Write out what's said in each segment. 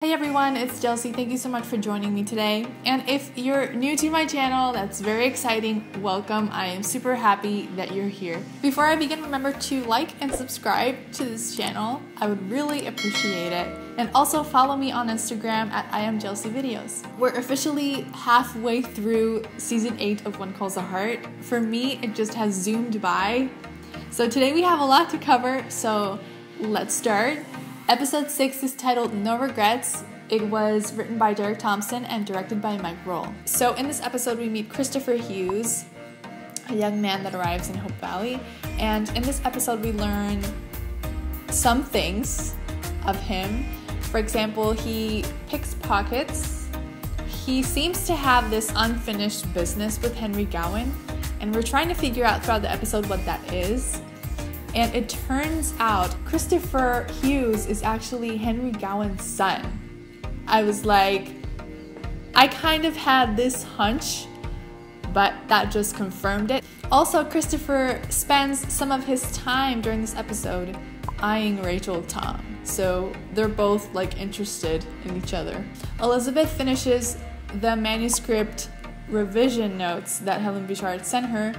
Hey everyone, it's Jelsy. Thank you so much for joining me today. And if you're new to my channel, that's very exciting. Welcome. I am super happy that you're here. Before I begin, remember to like and subscribe to this channel. I would really appreciate it. And also follow me on Instagram at iamJelsy videos. We're officially halfway through season 8 of One Calls a Heart. For me, it just has zoomed by. So today we have a lot to cover, so let's start. Episode 6 is titled No Regrets. It was written by Derek Thompson and directed by Mike Roll. So in this episode, we meet Christopher Hughes, a young man that arrives in Hope Valley. And in this episode, we learn some things of him. For example, he picks pockets. He seems to have this unfinished business with Henry Gowan. And we're trying to figure out throughout the episode what that is. And it turns out Christopher Hughes is actually Henry Gowan's son. I was like, I kind of had this hunch, but that just confirmed it. Also, Christopher spends some of his time during this episode eyeing Rachel Tom. So they're both like interested in each other. Elizabeth finishes the manuscript revision notes that Helen Bouchard sent her,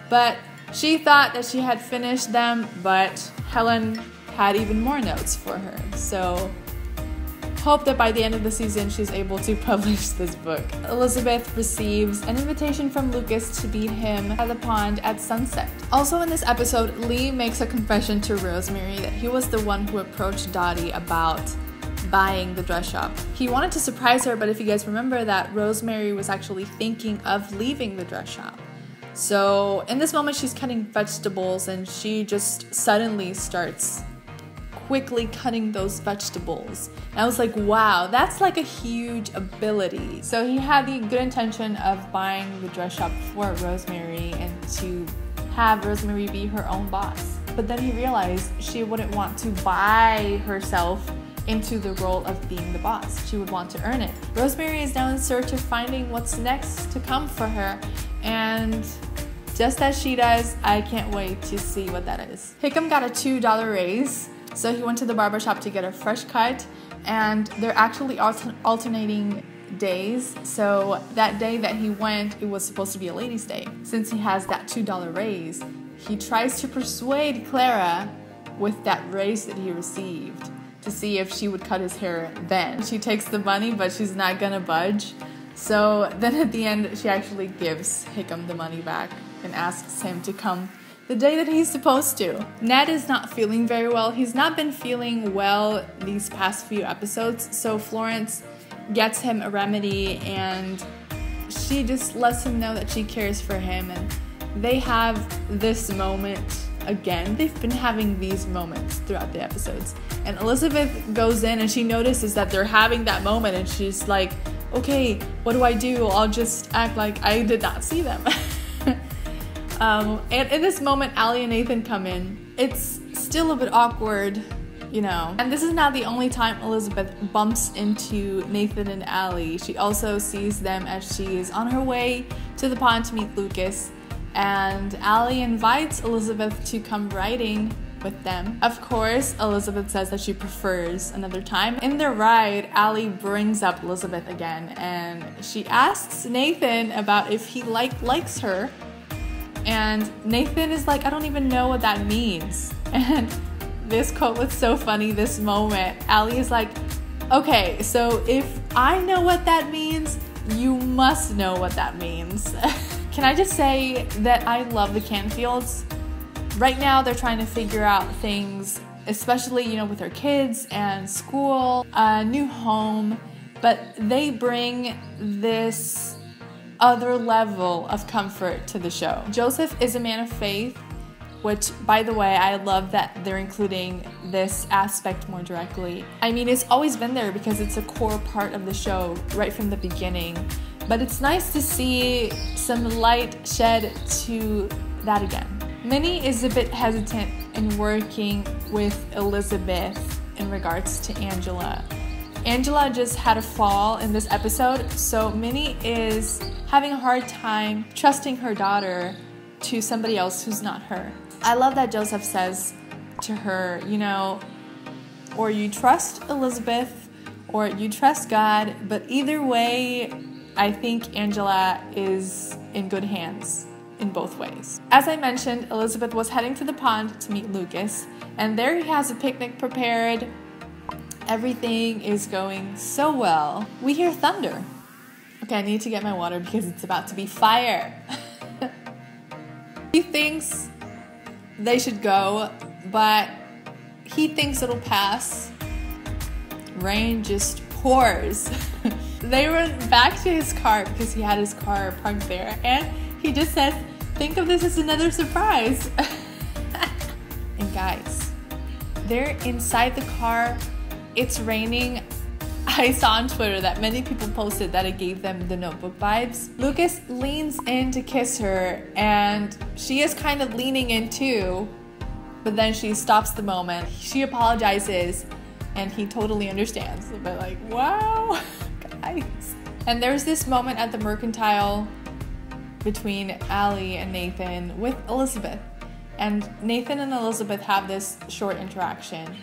but she thought that she had finished them, but Helen had even more notes for her. So hope that by the end of the season, she's able to publish this book. Elizabeth receives an invitation from Lucas to meet him at the pond at sunset. Also in this episode, Lee makes a confession to Rosemary that he was the one who approached Dottie about buying the dress shop. He wanted to surprise her, but if you guys remember that Rosemary was actually thinking of leaving the dress shop. So in this moment, she's cutting vegetables and she just suddenly starts quickly cutting those vegetables. And I was like, wow, that's like a huge ability. So he had the good intention of buying the dress shop for Rosemary and to have Rosemary be her own boss. But then he realized she wouldn't want to buy herself into the role of being the boss. She would want to earn it. Rosemary is now in search of finding what's next to come for her. And just as she does, I can't wait to see what that is. Hickam got a $2 raise, so he went to the barbershop to get a fresh cut, and they're actually alternating days. So that day that he went, it was supposed to be a ladies' day. Since he has that $2 raise, he tries to persuade Clara with that raise that he received to see if she would cut his hair then. She takes the money, but she's not gonna budge. So then at the end, she actually gives Hickam the money back and asks him to come the day that he's supposed to. Ned is not feeling very well. He's not been feeling well these past few episodes. So Florence gets him a remedy and she just lets him know that she cares for him. And they have this moment again. They've been having these moments throughout the episodes. And Elizabeth goes in and she notices that they're having that moment and she's like, okay, what do I do? I'll just act like I did not see them. And in this moment, Allie and Nathan come in. It's still a bit awkward, you know. And this is not the only time Elizabeth bumps into Nathan and Allie. She also sees them as she is on her way to the pond to meet Lucas. And Allie invites Elizabeth to come riding with them. Of course, Elizabeth says that she prefers another time. In their ride, Allie brings up Elizabeth again and she asks Nathan about if he likes her. And Nathan is like, I don't even know what that means. And this quote was so funny, this moment. Allie is like, okay, so if I know what that means, you must know what that means. Can I just say that I love the Canfields? Right now, they're trying to figure out things, especially, you know, with their kids and school, a new home, but they bring this other level of comfort to the show. Joseph is a man of faith, which, by the way, I love that they're including this aspect more directly. I mean, it's always been there because it's a core part of the show right from the beginning, but it's nice to see some light shed to that again. Minnie is a bit hesitant in working with Elizabeth in regards to Angela. Angela just had a fall in this episode, so Minnie is having a hard time trusting her daughter to somebody else who's not her. I love that Joseph says to her, you know, or you trust Elizabeth or you trust God, but either way, I think Angela is in good hands in both ways. As I mentioned, Elizabeth was heading to the pond to meet Lucas, and there he has a picnic prepared. Everything is going so well. We hear thunder. Okay, I need to get my water because it's about to be fire. He thinks they should go, but he thinks it'll pass. Rain just pours. They run back to his car because he had his car parked there, and he just says, think of this as another surprise. And guys, they're inside the car. It's raining. I saw on Twitter that many people posted that it gave them the Notebook vibes. Lucas leans in to kiss her, and she is kind of leaning in too, but then she stops the moment. She apologizes, and he totally understands. But like, wow, guys. And there's this moment at the Mercantile between Allie and Nathan with Elizabeth. And Nathan and Elizabeth have this short interaction,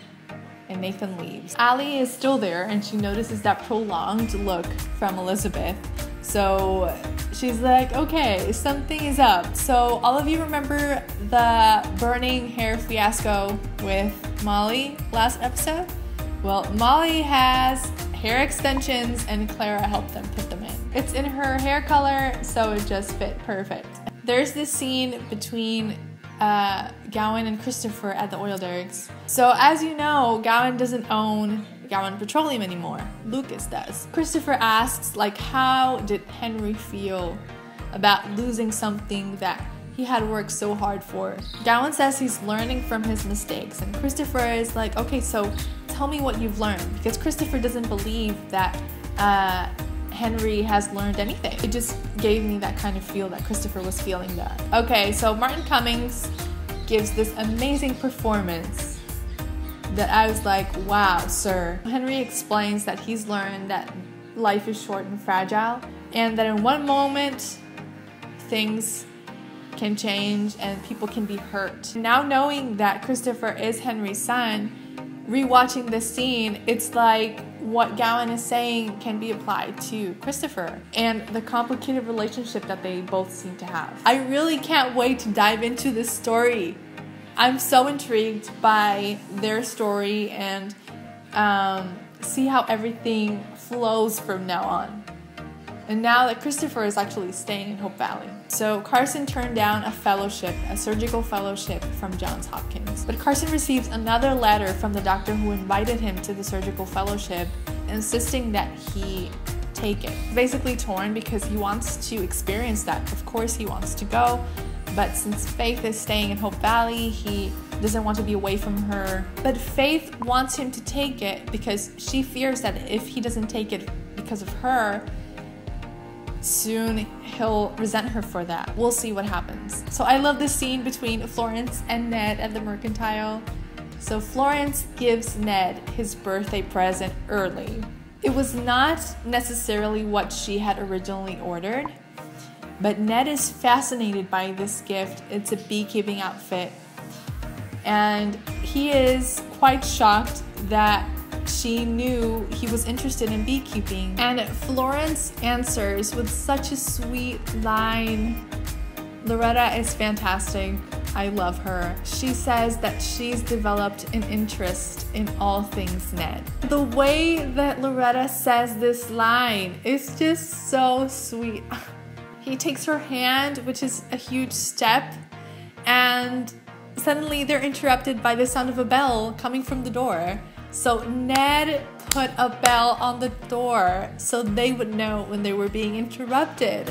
and Nathan leaves. Allie is still there, and she notices that prolonged look from Elizabeth. So she's like, okay, something is up. So all of you remember the burning hair fiasco with Molly last episode? Well, Molly has hair extensions, and Clara helped them put them in. It's in her hair color, so it just fit perfect. There's this scene between Gowan and Christopher at the oil derricks. So as you know, Gowan doesn't own Gowan Petroleum anymore. Lucas does. Christopher asks, like, how did Henry feel about losing something that he had worked so hard for? Gowan says he's learning from his mistakes, and Christopher is like, okay, so tell me what you've learned, because Christopher doesn't believe that Henry has learned anything. It just gave me that kind of feel that Christopher was feeling that. Okay, so Martin Cummings gives this amazing performance that I was like, wow, sir. Henry explains that he's learned that life is short and fragile, and that in one moment, things can change and people can be hurt. Now knowing that Christopher is Henry's son, rewatching this scene, it's like what Gowan is saying can be applied to Christopher and the complicated relationship that they both seem to have. I really can't wait to dive into this story. I'm so intrigued by their story and see how everything flows from now on. And now that Christopher is actually staying in Hope Valley. So Carson turned down a fellowship, a surgical fellowship from Johns Hopkins. But Carson receives another letter from the doctor who invited him to the surgical fellowship, insisting that he take it. Basically torn because he wants to experience that. Of course he wants to go, but since Faith is staying in Hope Valley, he doesn't want to be away from her. But Faith wants him to take it because she fears that if he doesn't take it because of her, soon he'll resent her for that. We'll see what happens. So I love this scene between Florence and Ned at the Mercantile. So Florence gives Ned his birthday present early. It was not necessarily what she had originally ordered, but Ned is fascinated by this gift. It's a beekeeping outfit, and he is quite shocked that she knew he was interested in beekeeping. And Florence answers with such a sweet line. Loretta is fantastic. I love her. She says that she's developed an interest in all things Ned. The way that Loretta says this line is just so sweet. He takes her hand, which is a huge step, and suddenly they're interrupted by the sound of a bell coming from the door. So Ned put a bell on the door so they would know when they were being interrupted.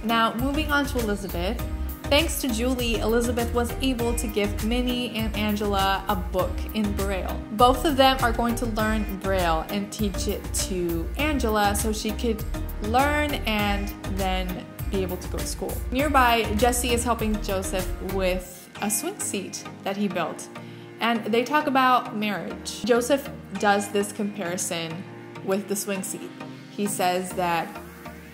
Now, moving on to Elizabeth. Thanks to Julie, Elizabeth was able to give Minnie and Angela a book in Braille. Both of them are going to learn Braille and teach it to Angela so she could learn and then be able to go to school. Nearby, Jesse is helping Joseph with a swing seat that he built, and they talk about marriage. Joseph does this comparison with the swing seat. He says that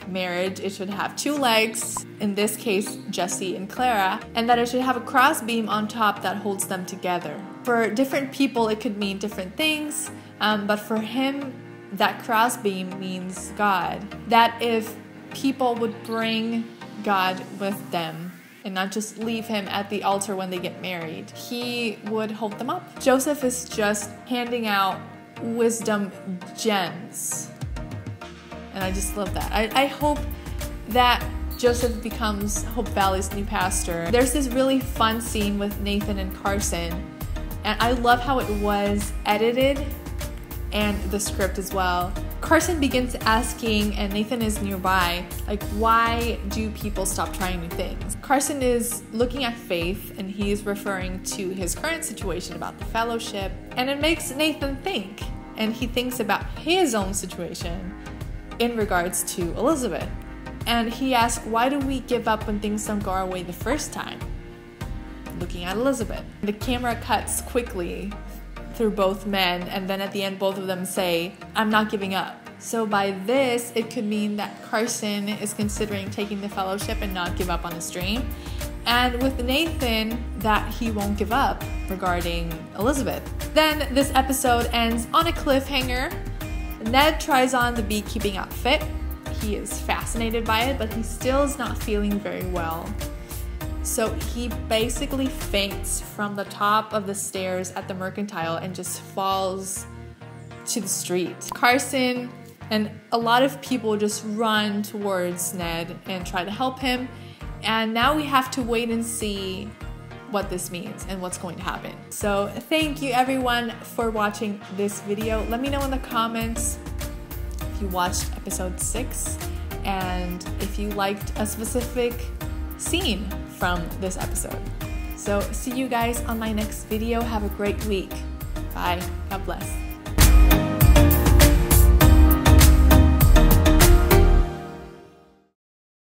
marriage, it should have two legs, in this case Jesse and Clara, and that it should have a cross beam on top that holds them together. For different people it could mean different things, but for him that crossbeam means God. That if people would bring God with them and not just leave him at the altar when they get married, he would hold them up. Joseph is just handing out wisdom gems. And I just love that. I hope that Joseph becomes Hope Valley's new pastor. There's this really fun scene with Nathan and Carson, and I love how it was edited and the script as well. Carson begins asking, and Nathan is nearby, like, why do people stop trying new things? Carson is looking at faith, and he's referring to his current situation about the fellowship, and it makes Nathan think, and he thinks about his own situation in regards to Elizabeth. And he asks, why do we give up when things don't go our way the first time? Looking at Elizabeth. The camera cuts quickly through both men, and then at the end both of them say, I'm not giving up. So by this, it could mean that Carson is considering taking the fellowship and not give up on his dream. And with Nathan, that he won't give up regarding Elizabeth. Then this episode ends on a cliffhanger. Ned tries on the beekeeping outfit. He is fascinated by it, but he still is not feeling very well. So he basically faints from the top of the stairs at the Mercantile and just falls to the street. Carson and a lot of people just run towards Ned and try to help him. And now we have to wait and see what this means and what's going to happen. So thank you everyone for watching this video. Let me know in the comments if you watched episode 6 and if you liked a specific scene from this episode. So see you guys on my next video. Have a great week. Bye. God bless.